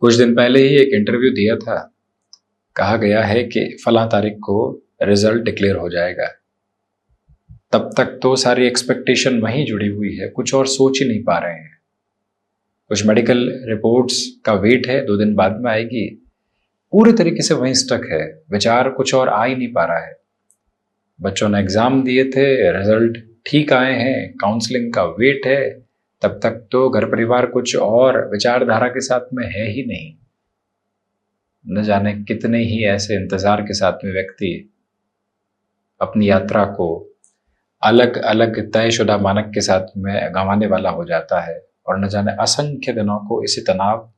कुछ दिन पहले ही एक इंटरव्यू दिया था। कहा गया है कि फलां तारीख को रिजल्ट डिक्लेयर हो जाएगा। तब तक तो सारी एक्सपेक्टेशन वहीं जुड़ी हुई है, कुछ और सोच ही नहीं पा रहे हैं। कुछ मेडिकल रिपोर्ट्स का वेट है, 2 दिन बाद में आएगी। पूरी तरीके से वहीं स्टक है, विचार कुछ और आ ही नहीं पा रहा है। बच्चों ने एग्जाम दिए थे, रिजल्ट ठीक आए हैं, काउंसलिंग का वेट है। तब तक तो घर परिवार कुछ और विचारधारा के साथ में है ही नहीं। न जाने कितने ही ऐसे इंतजार के साथ में व्यक्ति अपनी यात्रा को अलग अलग तयशुदा मानक के साथ में गंवाने वाला हो जाता है, और न जाने असंख्य दिनों को इसी तनाव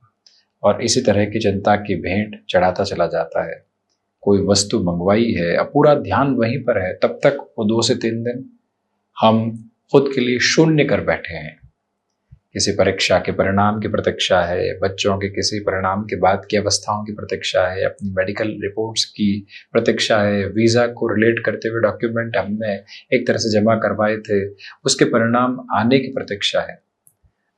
और इसी तरह की चिंता की भेंट चढ़ाता चला जाता है। कोई वस्तु मंगवाई है, अब पूरा ध्यान वहीं पर है, तब तक वो 2 से 3 दिन हम खुद के लिए शून्य कर बैठे हैं। किसी परीक्षा के परिणाम की प्रतीक्षा है, बच्चों के किसी परिणाम के बाद की अवस्थाओं की प्रतीक्षा है, अपनी मेडिकल रिपोर्ट्स की प्रतीक्षा है, वीज़ा को रिलेट करते हुए डॉक्यूमेंट हमने एक तरह से जमा करवाए थे, उसके परिणाम आने की प्रतीक्षा है।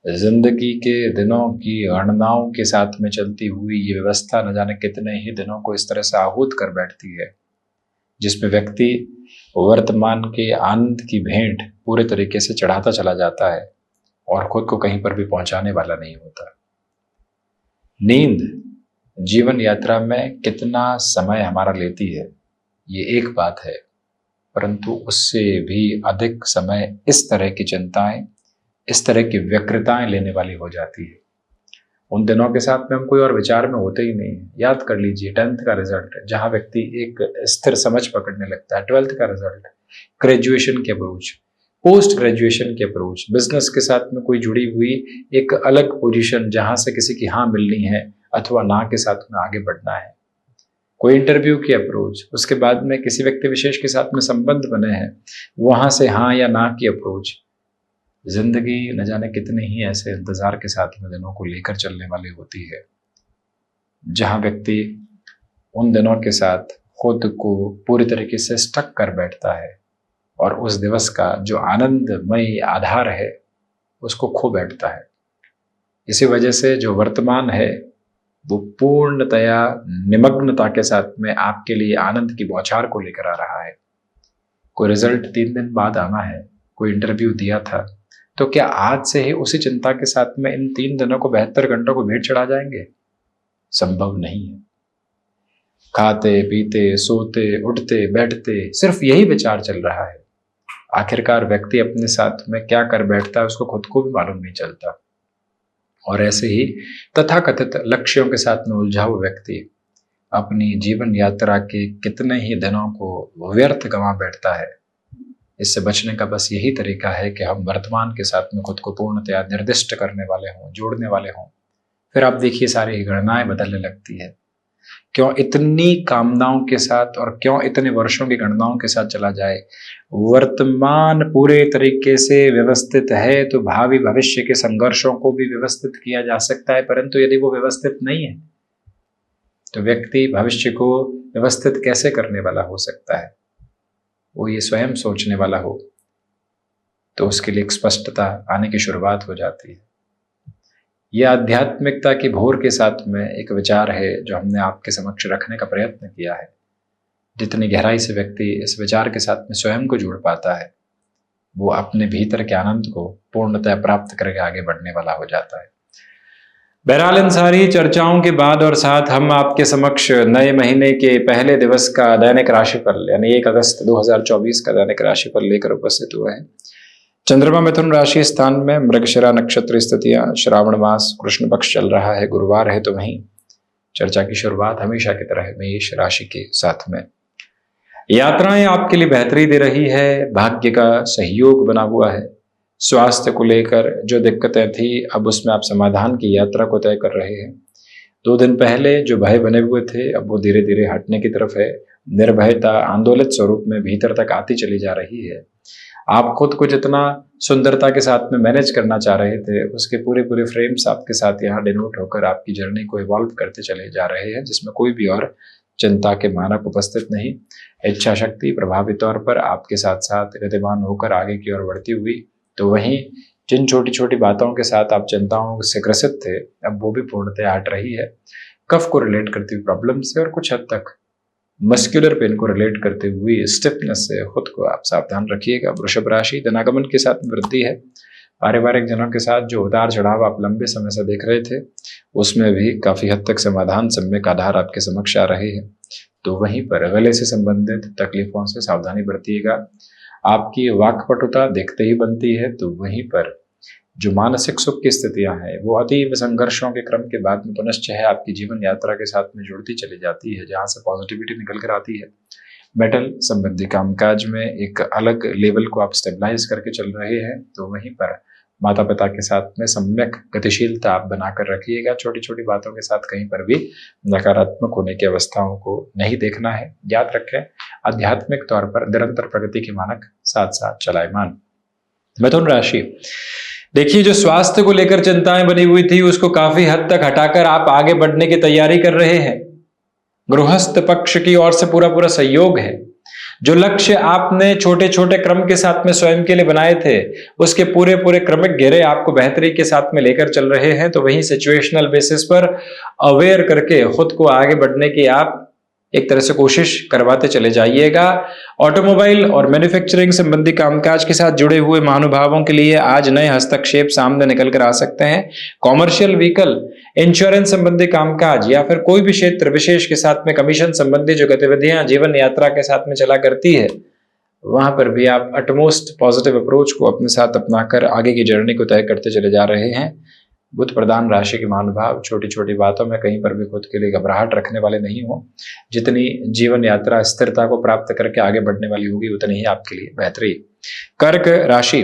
जिंदगी के दिनों की गणनाओं के साथ में चलती हुई ये व्यवस्था न जाने कितने ही दिनों को इस तरह से आहूत कर बैठती है, जिसमें व्यक्ति वर्तमान के आनंद की भेंट पूरे तरीके से चढ़ाता चला जाता है और खुद को कहीं पर भी पहुंचाने वाला नहीं होता। नींद जीवन यात्रा में कितना समय हमारा लेती है ये एक बात है, परंतु उससे भी अधिक समय इस तरह की चिंताएं, इस तरह की व्यग्रताएं लेने वाली हो जाती है। उन दिनों के साथ में हम कोई और विचार में होते ही नहीं। याद कर लीजिए 10th का रिजल्ट, जहां व्यक्ति एक स्थिर समझ पकड़ने लगता है। 12th का रिजल्ट, ग्रेजुएशन की अप्रोच, पोस्ट ग्रेजुएशन की अप्रोच, बिजनेस के साथ में कोई जुड़ी हुई एक अलग पोजीशन जहां से किसी की हाँ मिलनी है अथवा ना के साथ में आगे बढ़ना है, कोई इंटरव्यू की अप्रोच, उसके बाद में किसी व्यक्ति विशेष के साथ में संबंध बने हैं, वहां से हाँ या ना की अप्रोच। जिंदगी न जाने कितने ही ऐसे इंतजार के साथ में दिनों को लेकर चलने वाली होती है, जहां व्यक्ति उन दिनों के साथ खुद को पूरी तरीके से स्टक कर बैठता है और उस दिवस का जो आनंदमय आधार है उसको खो बैठता है। इसी वजह से जो वर्तमान है वो पूर्णतया निमग्नता के साथ में आपके लिए आनंद की बौछार को लेकर आ रहा है। कोई रिजल्ट 3 दिन बाद आना है, कोई इंटरव्यू दिया था, तो क्या आज से ही उसी चिंता के साथ में इन 3 दिनों को 72 घंटों को भेंट चढ़ा जाएंगे? संभव नहीं है। खाते पीते सोते उठते बैठते सिर्फ यही विचार चल रहा है। आखिरकार व्यक्ति अपने साथ में क्या कर बैठता है उसको खुद को भी मालूम नहीं चलता। और ऐसे ही तथाकथित लक्ष्यों के साथ में उलझा हुआ व्यक्ति अपनी जीवन यात्रा के कितने ही दिनों को व्यर्थ गंवा बैठता है। इससे बचने का बस यही तरीका है कि हम वर्तमान के साथ में खुद को पूर्णतया निर्दिष्ट करने वाले हों, जोड़ने वाले हों। फिर आप देखिए सारी गणनाएं बदलने लगती है। क्यों इतनी कामनाओं के साथ और क्यों इतने वर्षों की गणनाओं के साथ चला जाए? वर्तमान पूरे तरीके से व्यवस्थित है तो भावी भविष्य के संघर्षों को भी व्यवस्थित किया जा सकता है, परंतु यदि वो व्यवस्थित नहीं है तो व्यक्ति भविष्य को व्यवस्थित कैसे करने वाला हो सकता है? वो ये स्वयं सोचने वाला हो तो उसके लिए एक स्पष्टता आने की शुरुआत हो जाती है। यह आध्यात्मिकता की भोर के साथ में एक विचार है जो हमने आपके समक्ष रखने का प्रयत्न किया है। जितनी गहराई से व्यक्ति इस विचार के साथ में स्वयं को जुड़ पाता है, वो अपने भीतर के आनंद को पूर्णतः प्राप्त करके आगे बढ़ने वाला हो जाता है। बहरहाल इन सारी चर्चाओं के बाद और साथ हम आपके समक्ष नए महीने के पहले दिवस का दैनिक राशिफल यानी 1 अगस्त 2024 का दैनिक राशिफल लेकर उपस्थित हुए हैं। चंद्रमा मिथुन राशि स्थान में, मृगशिरा नक्षत्र स्थितियां, श्रावण मास कृष्ण पक्ष चल रहा है, गुरुवार है। तो वहीं चर्चा की शुरुआत हमेशा की तरह मेष राशि के साथ में। यात्राएं आपके लिए बेहतरी दे रही है, भाग्य का सहयोग बना हुआ है। स्वास्थ्य को लेकर जो दिक्कतें थी अब उसमें आप समाधान की यात्रा को तय कर रहे हैं। 2 दिन पहले जो भय बने हुए थे अब वो धीरे धीरे हटने की तरफ है। निर्भयता आंदोलित स्वरूप में भीतर तक आती चली जा रही है। आप खुद को जितना सुंदरता के साथ में मैनेज करना चाह रहे थे उसके पूरे पूरे फ्रेम्स आपके साथ यहाँ डिनोट होकर आपकी जर्नी को इवॉल्व करते चले जा रहे हैं, जिसमें कोई भी और चिंता के मानक उपस्थित नहीं। इच्छा शक्ति प्रभावी तौर पर आपके साथ साथ गतिमान होकर आगे की ओर बढ़ती हुई, तो वहीं जिन छोटी छोटी बातों के साथ आप चिंताओं से ग्रसित थे, अब वो भी पूर्णतः हट रही है। कफ को रिलेट करती हुई प्रॉब्लम से और कुछ हद तक मस्कुलर पेन को रिलेट करते हुए स्टिफनेस से खुद को आप सावधान रखिएगा। वृषभ राशि, धनागमन के साथ में वृद्धि है। पारिवारिक जनों के साथ जो उतार चढ़ाव आप लंबे समय से देख रहे थे, उसमें भी काफी हद तक समाधान सम्यक आधार आपके समक्ष आ रहे हैं। तो वहीं पर गले से संबंधित तकलीफों से सावधानी बरतिएगा। आपकी वाक्पटुता देखते ही बनती है। तो वहीं पर जो मानसिक सुख की स्थितियां हैं वो अतीव संघर्षों के क्रम के बाद में पुनश्च है आपकी जीवन यात्रा के साथ में जुड़ती चली जाती है, जहां से पॉजिटिविटी निकल कर आती है। मेटल संबंधी कामकाज में एक अलग लेवल को आप स्टेबलाइज करके चल रहे हैं। तो वहीं पर माता पिता के साथ में सम्यक गतिशीलता आप बनाकर रखिएगा। छोटी छोटी बातों के साथ कहीं पर भी नकारात्मक होने की अवस्थाओं को नहीं देखना है। याद रखें, आध्यात्मिक तौर पर निरंतर प्रगति के मानक साथ साथ चलायमान। मिथुन राशि, देखिए जो स्वास्थ्य को लेकर चिंताएं बनी हुई थी उसको काफी हद तक हटाकर आप आगे बढ़ने की तैयारी कर रहे हैं। गृहस्थ पक्ष की ओर से पूरा पूरा सहयोग है। जो लक्ष्य आपने छोटे छोटे क्रम के साथ में स्वयं के लिए बनाए थे, उसके पूरे पूरे क्रमिक घेरे आपको बेहतरी के साथ में लेकर चल रहे हैं। तो वहीं सिचुएशनल बेसिस पर अवेयर करके खुद को आगे बढ़ने की आप एक तरह से कोशिश करवाते चले जाइएगा। ऑटोमोबाइल और मैन्युफैक्चरिंग संबंधी कामकाज के साथ जुड़े हुए महानुभावों के लिए आज नए हस्तक्षेप सामने निकल कर आ सकते हैं। कॉमर्शियल व्हीकल, इंश्योरेंस संबंधी कामकाज या फिर कोई भी क्षेत्र विशेष के साथ में कमीशन संबंधी जो गतिविधियां जीवन यात्रा के साथ में चला करती है, वहां पर भी आप अटमोस्ट पॉजिटिव अप्रोच को अपने साथ अपनाकर आगे की जर्नी को तय करते चले जा रहे हैं। बुध प्रधान राशि के महानुभाव छोटी छोटी बातों में कहीं पर भी खुद के लिए घबराहट रखने वाले नहीं हो। जितनी जीवन यात्रा स्थिरता को प्राप्त करके आगे बढ़ने वाली होगी उतनी ही आपके लिए बेहतरी। कर्क राशि,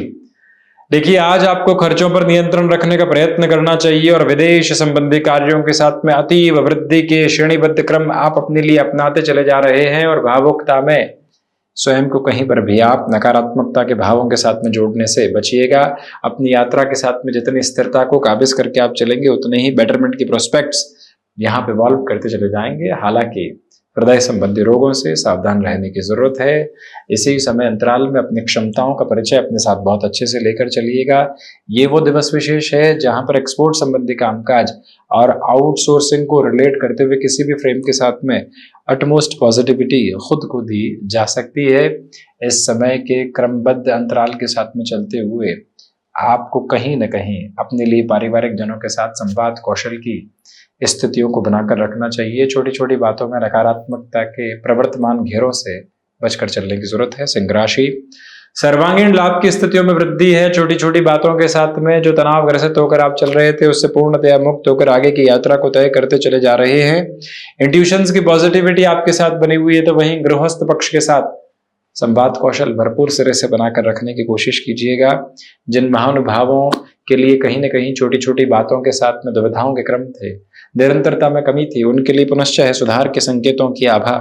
देखिए आज आपको खर्चों पर नियंत्रण रखने का प्रयत्न करना चाहिए और विदेश संबंधी कार्यों के साथ में अतीव वृद्धि के श्रेणीबद्ध क्रम आप अपने लिए अपनाते चले जा रहे हैं। और भावुकता में स्वयं को कहीं पर भी आप नकारात्मकता के भावों के साथ में जोड़ने से बचिएगा। अपनी यात्रा के साथ में जितनी स्थिरता को काबिज करके आप चलेंगे उतने ही बेटरमेंट की प्रोस्पेक्ट्स यहाँ पे इवॉल्व करते चले जाएंगे। हालांकि हृदय संबंधी रोगों से सावधान रहने की जरूरत है। इसी समय अंतराल में अपनी क्षमताओं का परिचय अपने साथ बहुत अच्छे से लेकर चलिएगा। ये वो दिवस विशेष है जहां पर एक्सपोर्ट संबंधी कामकाज और आउटसोर्सिंग को रिलेट करते हुए किसी भी फ्रेम के साथ में अटमोस्ट पॉजिटिविटी खुद को दी जा सकती है। इस समय के क्रमबद्ध अंतराल के साथ में चलते हुए आपको कहीं न कहीं अपने लिए पारिवारिक जनों के साथ संवाद कौशल की स्थितियों को बनाकर रखना चाहिए। छोटी छोटी बातों में नकारात्मकता के प्रवर्तमान घेरों से बचकर चलने की जरूरत है। सिंह राशि, सर्वांगीण लाभ की स्थितियों में वृद्धि है। छोटी छोटी बातों के साथ में जो तनाव ग्रसित होकर आप चल रहे थे उससे पूर्णतया मुक्त होकर आगे की यात्रा को तय करते चले जा रहे हैं। इंट्यूशंस की पॉजिटिविटी आपके साथ बनी हुई है। तो वहीं गृहस्थ पक्ष के साथ संवाद कौशल भरपूर सिरे से बनाकर रखने की कोशिश कीजिएगा। जिन महानुभावों के लिए कहीं न कहीं छोटी छोटी बातों के साथ में दुविधाओं के क्रम थे, निरंतरता में कमी थी, उनके लिए पुनश्च सुधार के संकेतों की आभा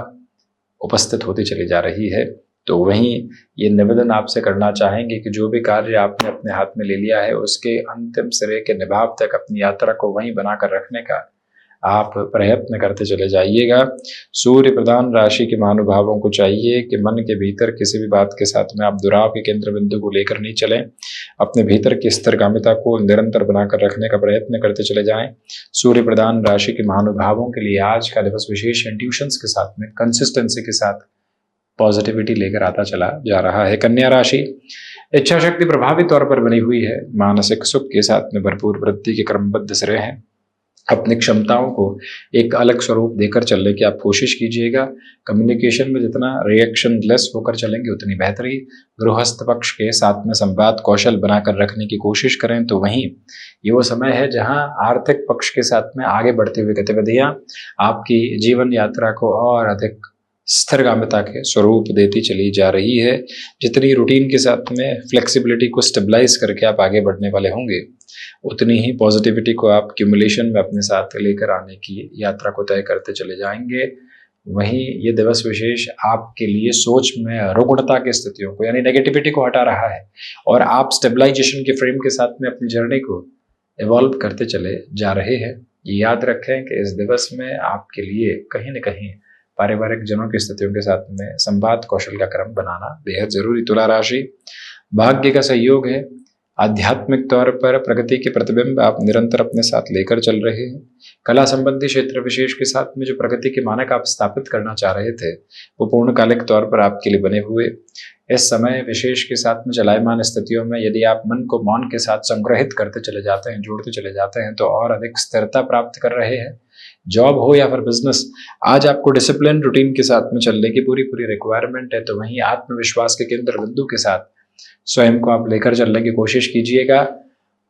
उपस्थित होती चली जा रही है। तो वहीं ये निवेदन आपसे करना चाहेंगे कि जो भी कार्य आपने अपने हाथ में ले लिया है उसके अंतिम सिरे के निभाव तक अपनी यात्रा को वहीं बनाकर रखने का आप प्रयत्न करते चले जाइएगा। सूर्य प्रधान राशि के महानुभावों को चाहिए कि मन के भीतर किसी भी बात के साथ में आप दुराव के केंद्र बिंदु को लेकर नहीं चलें। अपने भीतर की स्थिरगामिता को निरंतर बनाकर रखने का प्रयत्न करते चले जाएं। सूर्य प्रधान राशि के महानुभावों के लिए आज का दिवस विशेष इंट्यूशंस के साथ में कंसिस्टेंसी के साथ पॉजिटिविटी लेकर आता चला जा रहा है। कन्या राशि, इच्छा शक्ति प्रभावी तौर पर बनी हुई है। मानसिक सुख के साथ में भरपूर वृद्धि के क्रमबद्ध सिरे हैं। अपनी क्षमताओं को एक अलग स्वरूप देकर चलने की आप कोशिश कीजिएगा। कम्युनिकेशन में जितना रिएक्शन लेस होकर चलेंगे उतनी बेहतरी। गृहस्थ पक्ष के साथ में संवाद कौशल बनाकर रखने की कोशिश करें। तो वहीं ये वो समय है जहां आर्थिक पक्ष के साथ में आगे बढ़ती हुई गतिविधियां आपकी जीवन यात्रा को और अधिक स्थिरगामिता के स्वरूप देती चली जा रही है। जितनी रूटीन के साथ में फ्लेक्सिबिलिटी को स्टेबलाइज करके आप आगे बढ़ने वाले होंगे उतनी ही पॉजिटिविटी को आप क्यूमुलेशन में अपने साथ लेकर आने की यात्रा को तय करते चले जाएंगे। वहीं ये दिवस विशेष आपके लिए सोच में रुग्णता की स्थितियों को यानी नेगेटिविटी को हटा रहा है और आप स्टेबलाइजेशन के फ्रेम के साथ में अपनी जर्नी को इवॉल्व करते चले जा रहे हैं। ये याद रखें कि इस दिवस में आपके लिए कहीं न कहीं पारिवारिक जनों की स्थितियों के साथ में संवाद कौशल का क्रम बनाना बेहद जरूरी। तुला राशि, भाग्य का सहयोग है। आध्यात्मिक तौर पर प्रगति के प्रतिबिंब आप निरंतर अपने साथ लेकर चल रहे हैं। कला संबंधी क्षेत्र विशेष के साथ में जो प्रगति के मानक आप स्थापित करना चाह रहे थे वो पूर्णकालिक तौर पर आपके लिए बने हुए। इस समय विशेष के साथ में चलायमान स्थितियों में यदि आप मन को मौन के साथ संग्रहित करते चले जाते हैं, जोड़ते चले जाते हैं, तो और अधिक स्थिरता प्राप्त कर रहे हैं। जॉब हो या फिर बिजनेस, आज आपको डिसिप्लिन रूटीन के साथ में चलने की पूरी पूरी रिक्वायरमेंट है। तो वहीं आत्मविश्वास के केंद्र बिंदु के साथ स्वयं को आप लेकर चलने की कोशिश कीजिएगा।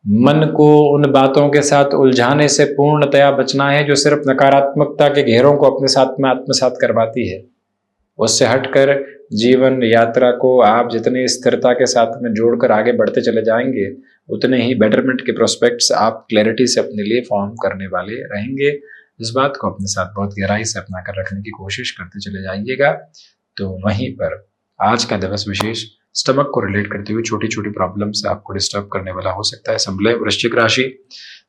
मन को उन बातों के साथ उलझाने से पूर्णतया बचना है जो सिर्फ नकारात्मकता के घेरों को अपने साथ में आत्मसात करवाती है। उससे हटकर जीवन यात्रा को आप जितनी स्थिरता के साथ में जोड़कर आगे बढ़ते चले जाएंगे, उतने ही बेटरमेंट के प्रोस्पेक्ट्स आप क्लैरिटी से अपने लिए फॉर्म करने वाले रहेंगे। इस बात को अपने साथ बहुत गहराई से अपना कर रखने की कोशिश करते चले जाइएगा। तो वहीं पर आज का दिवस विशेष स्टमक को रिलेट करते हुए छोटी छोटी प्रॉब्लम से आपको डिस्टर्ब करने वाला हो सकता है। संभले। वृश्चिक राशि,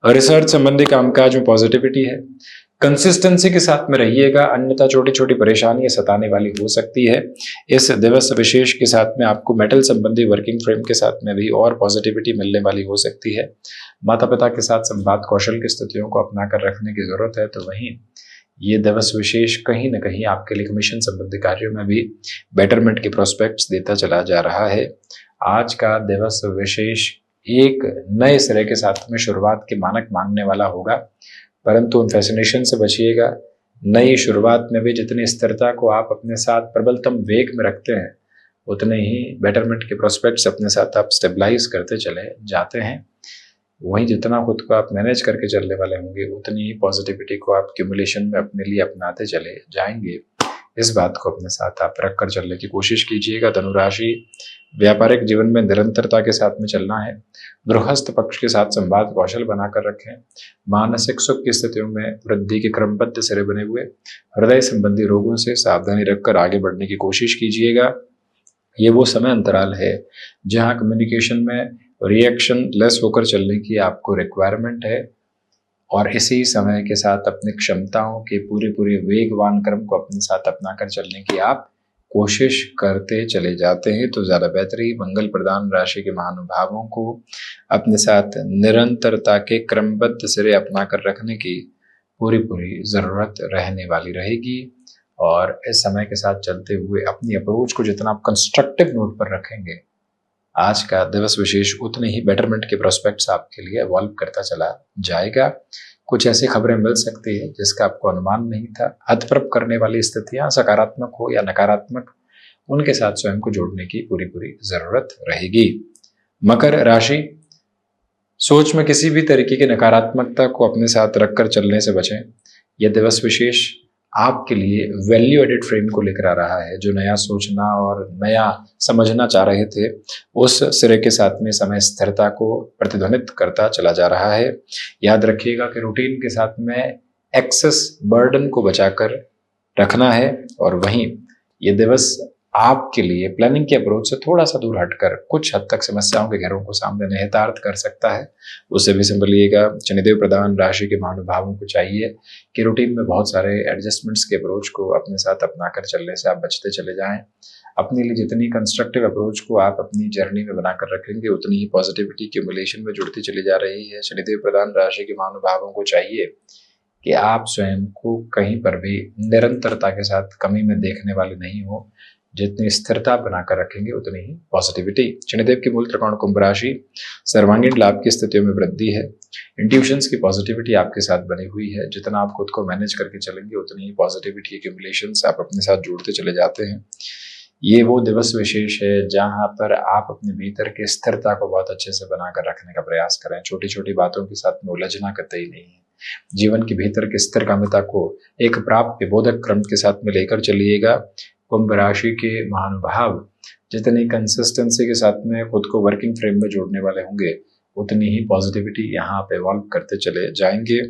रिसर्च संबंधी कामकाज में पॉजिटिविटी है, कंसिस्टेंसी के साथ में रहिएगा, अन्यथा छोटी छोटी परेशानियां सताने वाली हो सकती है। इस दिवस विशेष के साथ में आपको मेटल संबंधी वर्किंग फ्रेम के साथ में भी और पॉजिटिविटी मिलने वाली हो सकती है। माता पिता के साथ संवाद कौशल की स्थितियों को अपना कर रखने की जरूरत है। तो वहीं ये दिवस विशेष कहीं ना कहीं आपके लिए कमीशन संबंधी कार्यों में भी बेटरमेंट के प्रोस्पेक्ट्स देता चला जा रहा है। आज का दिवस विशेष एक नए सिरे के साथ में शुरुआत के मानक मांगने वाला होगा, परंतु उन फैसिनेशन से बचिएगा। नई शुरुआत में भी जितनी स्थिरता को आप अपने साथ प्रबलतम वेग में रखते हैं, उतने ही बेटरमेंट के प्रोस्पेक्ट्स अपने साथ आप स्टेबलाइज करते चले जाते हैं। वहीं जितना खुद को आप मैनेज करके चलने वाले होंगे, उतनी ही पॉजिटिविटी को आप क्यूमुलेशन में अपने लिए अपनाते चले जाएंगे। इस बात को अपने साथ आप रख कर चलने की कोशिश कीजिएगा। धनुराशि, व्यापारिक जीवन में निरंतरता के साथ में चलना है। गृहस्थ पक्ष के साथ संवाद कौशल बनाकर रखें। मानसिक सुख की स्थितियों में वृद्धि के क्रमबद्ध सिरे बने हुए। हृदय संबंधी रोगों से सावधानी रखकर आगे बढ़ने की कोशिश कीजिएगा। ये वो समय अंतराल है जहाँ कम्युनिकेशन में रिएक्शन लेस होकर चलने की आपको रिक्वायरमेंट है, और इसी समय के साथ अपनी क्षमताओं के पूरी पूरी वेगवान क्रम को अपने साथ अपना कर चलने की आप कोशिश करते चले जाते हैं। तो ज़्यादा बेहतरी मंगल प्रदान राशि के महानुभावों को अपने साथ निरंतरता के क्रमबद्ध सिरे अपना कर रखने की पूरी पूरी ज़रूरत रहने वाली रहेगी। और इस समय के साथ चलते हुए अपनी अप्रोच को जितना आप कंस्ट्रक्टिव नोट पर रखेंगे, आज का दिवस विशेष उतने ही बेटरमेंट के प्रोस्पेक्ट्स आपके लिए इवॉल्व करता चला जाएगा। कुछ ऐसी खबरें मिल सकती है जिसका आपको अनुमान नहीं था। हतप्रभ करने वाली स्थितियां सकारात्मक हो या नकारात्मक, उनके साथ स्वयं को जोड़ने की पूरी पूरी जरूरत रहेगी। मकर राशि, सोच में किसी भी तरीके की नकारात्मकता को अपने साथ रखकर चलने से बचें। यह दिवस विशेष आपके लिए वैल्यू एडेड फ्रेम को लेकर आ रहा है। जो नया सोचना और नया समझना चाह रहे थे, उस सिरे के साथ में समय स्थिरता को प्रतिध्वनित करता चला जा रहा है। याद रखिएगा कि रूटीन के साथ में एक्सेस बर्डन को बचाकर रखना है। और वहीं ये दिवस आपके लिए प्लानिंग के अप्रोच से थोड़ा सा दूर हटकर कुछ हद तक समस्याओं के घेरों को सामने निहितार्थ कर सकता है। उसे भी संभलिएगा। शनिदेव प्रधान राशि के महानुभावों को चाहिए कि रूटीन में बहुत सारे एडजस्टमेंट्स के अप्रोच को अपने साथ अपना कर चलने से आप बचते चले जाएं। अपने लिए जितनी कंस्ट्रक्टिव अप्रोच को आप अपनी जर्नी में बनाकर रखेंगे, उतनी ही पॉजिटिविटी क्यूमुलेशन में जुड़ती चली जा रही है। शनिदेव प्रधान राशि के महानुभावों को चाहिए कि आप स्वयं को कहीं पर भी निरंतरता के साथ कमी में देखने वाले नहीं हो। जितनी स्थिरता बनाकर रखेंगे, उतनी ही पॉजिटिविटी। शनिदेव की मूल त्रिकोण कुंभ राशि, सर्वांगीण लाभ की स्थितियों में वृद्धि है। इंट्यूशंस की पॉजिटिविटी आपके साथ बनी हुई है। जितना आप खुद को मैनेज करके चलेंगे, उतनी ही पॉजिटिविटी एक्यूमुलेशंस आप अपने साथ जोड़ते चले जाते हैं। ये वो दिवस विशेष है जहां पर आप अपने भीतर की स्थिरता को बहुत अच्छे से बनाकर रखने का प्रयास करें। छोटी छोटी बातों के साथ में उलझना कतई नहीं है। जीवन के भीतर की स्थिरकामिता को एक प्राप्त बोधक क्रम के साथ में लेकर चलिएगा। कुंभ राशि के महानुभाव जितनी कंसिस्टेंसी के साथ में खुद को वर्किंग फ्रेम में जोड़ने वाले होंगे, उतनी ही पॉजिटिविटी यहाँ पे इवॉल्व करते चले जाएंगे।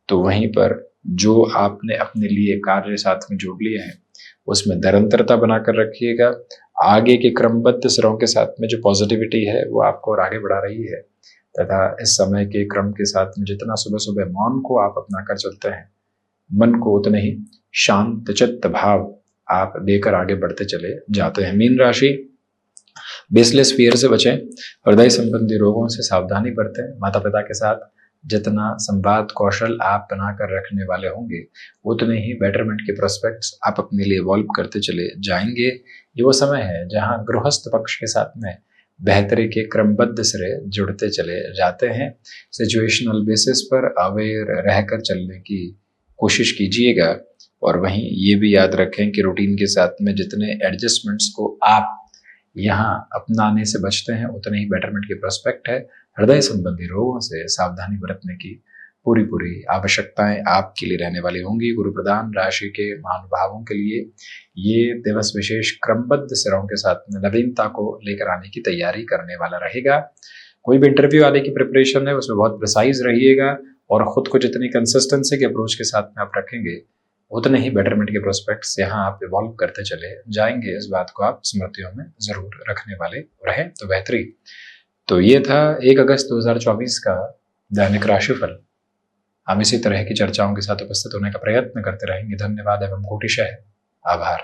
तो वहीं पर जो आपने अपने लिए कार्य साथ में जोड़ लिए हैं, उसमें निरंतरता बनाकर रखिएगा। आगे के क्रमबद्ध सिरों के साथ में जो पॉजिटिविटी है वो आपको और आगे बढ़ा रही है, तथा इस समय के क्रम के साथ में जितना सुबह सुबह मौन को आप अपना कर चलते हैं, मन को उतने ही शांत चित्त भाव आप देकर आगे बढ़ते चले जाते हैं। मीन राशि, बेसलेस फियर से बचें, हृदय संबंधी रोगों से सावधानी बरतें। माता पिता के साथ जितना संवाद कौशल आप बनाकर रखने वाले होंगे, उतने ही बेटरमेंट के प्रोस्पेक्ट्स आप अपने लिए इवॉल्व करते चले जाएंगे। ये वो समय है जहां गृहस्थ पक्ष के साथ में बेहतरी के क्रमबद्ध सिरे जुड़ते चले जाते हैं। सिचुएशनल बेसिस पर अवेयर रहकर चलने की कोशिश कीजिएगा, और वहीं ये भी याद रखें कि रूटीन के साथ में जितने एडजस्टमेंट्स को आप यहाँ अपनाने से बचते हैं, उतने ही बेटरमेंट के प्रोस्पेक्ट है। हृदय संबंधी रोगों से सावधानी बरतने की पूरी आवश्यकताएं आपके लिए रहने वाली होंगी। गुरु प्रधान राशि के महानुभावों के लिए ये दिवस विशेष क्रमबद्ध सिरों के साथ में नवीनता को लेकर आने की तैयारी करने वाला रहेगा। कोई भी इंटरव्यू आने की प्रिपरेशन है उसमें बहुत प्रिसाइज रहिएगा, और खुद को जितनी कंसिस्टेंसी के अप्रोच के साथ में आप रखेंगे, उतने ही बेटरमेंट के प्रोस्पेक्ट्स यहाँ आप इवॉल्व करते चले जाएंगे। इस बात को आप स्मृतियों में जरूर रखने वाले रहे तो बेहतरी। तो ये था 1 अगस्त 2024 का दैनिक राशिफल। हम इसी तरह की चर्चाओं के साथ उपस्थित होने का प्रयत्न करते रहेंगे। धन्यवाद एवं कोटिशः आभार।